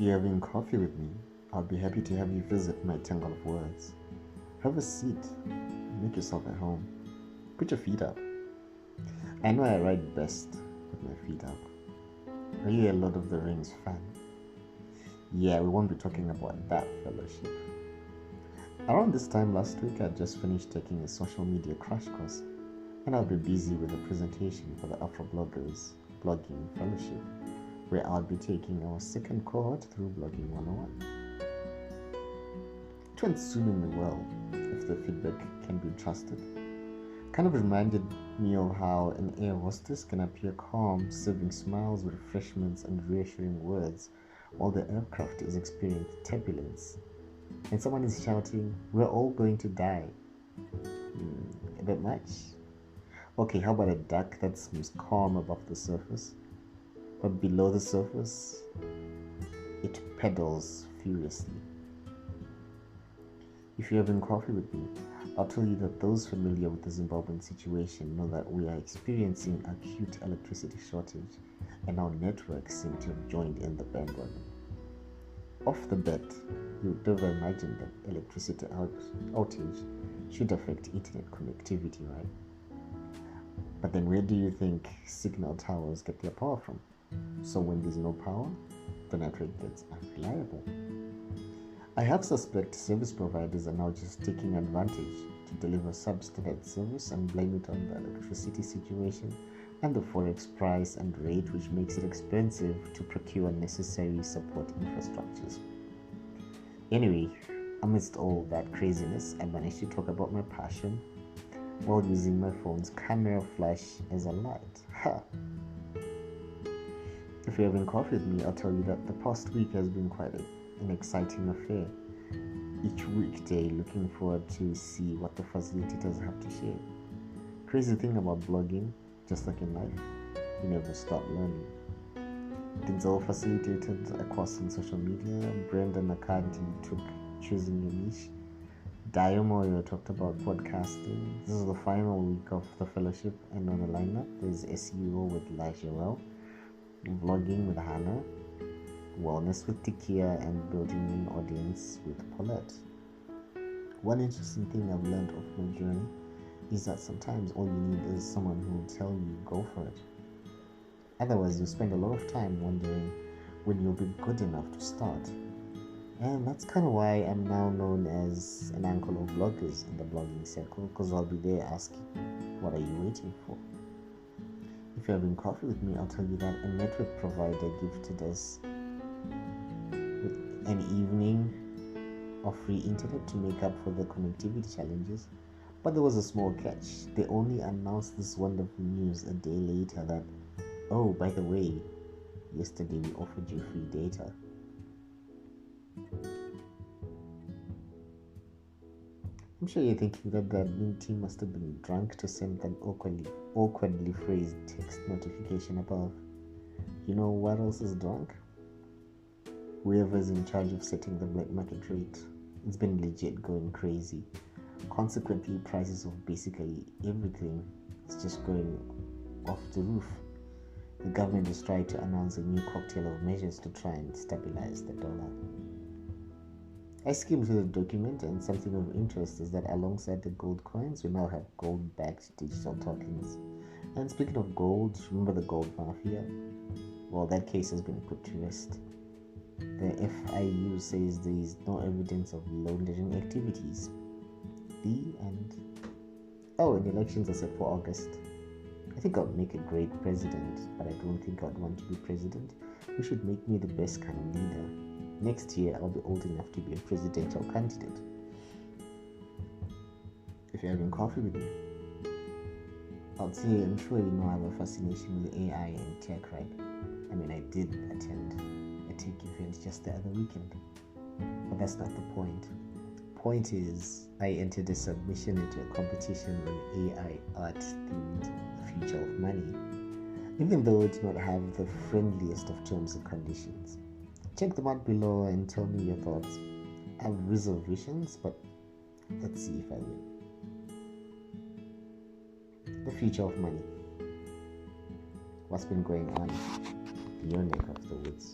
you're having coffee with me, I'll be happy to have you visit my tangle of words. Have a seat. Make yourself at home. Put your feet up. I know I write best with my feet up. Are you a Lord of the Rings fan? Yeah, we won't be talking about that fellowship. Around this time last week, I just finished taking a social media crash course, and I'll be busy with a presentation for the Afro Bloggers Blogging Fellowship, where I'll be taking our second cohort through Blogging 101. It went swimmingly well, if the feedback can be trusted. Kind of reminded me of how an air hostess can appear calm, serving smiles, refreshments, and reassuring words, while the aircraft is experiencing turbulence. And someone is shouting, "We're all going to die." A bit much? Okay, how about a duck that seems calm above the surface, but below the surface, it pedals furiously? If you're having coffee with me, I'll tell you that those familiar with the Zimbabwean situation know that we are experiencing acute electricity shortage, and our networks seem to have joined in the bandwagon. Off the bat, you'd never imagine that electricity outage should affect internet connectivity, right? But then where do you think signal towers get their power from? So when there's no power, the network gets unreliable. I have suspect service providers are now just taking advantage to deliver substandard service and blame it on the electricity situation and the forex price and rate, which makes it expensive to procure necessary support infrastructures. Anyway, amidst all that craziness, I managed to talk about my passion while using my phone's camera flash as a light. Ha! If you're having coffee with me, I'll tell you that the past week has been quite an exciting affair. Each weekday, looking forward to see what the facilitators have to share. Crazy thing about blogging, just like in life, you never stop learning. Denzel facilitated a course on social media. Brendan Akandi took choosing your niche. Dayomoyo talked about podcasting. This is the final week of the fellowship, and on the lineup there's SEO with Joel, vlogging with Hannah, wellness with Tikia, and building an audience with Paulette. One interesting thing I've learned of my journey is that sometimes all you need is someone who will tell you go for it. Otherwise, you spend a lot of time wondering when you'll be good enough to start. And that's kind of why I'm now known as an uncle of bloggers in the blogging circle, because I'll be there asking, what are you waiting for? If you're having coffee with me, I'll tell you that a network provider gifted us with an evening of free internet to make up for the connectivity challenges. But there was a small catch. They only announced this wonderful news a day later that, oh, by the way, yesterday we offered you free data. I'm sure you're thinking that the admin team must have been drunk to send that awkwardly phrased text notification above. You know what else is drunk? Whoever's in charge of setting the black market rate. It's been legit going crazy. Consequently, prices of basically everything is just going off the roof. The government is trying to announce a new cocktail of measures to try and stabilize the dollar. I skimmed through the document, and something of interest is that alongside the gold coins, we now have gold-backed digital tokens. And speaking of gold, remember the gold mafia? Well, that case has been put to rest. The FIU says there is no evidence of laundering activities. The end. Oh, and elections are set for August. I think I'll make a great president, but I don't think I'd want to be president. We should make me the best kind of leader. Next year, I'll be old enough to be a presidential candidate. If you're having coffee with me, I'll say I'm sure you know I have a fascination with AI and tech, right? I mean, I did attend a tech event just the other weekend, but that's not the point. The point is, I entered a submission into a competition on AI art themed The Future of Money, even though it did not have the friendliest of terms and conditions. Check them out below and tell me your thoughts. I have reservations, but let's see if I win. The future of money. What's been going on in your neck of the woods?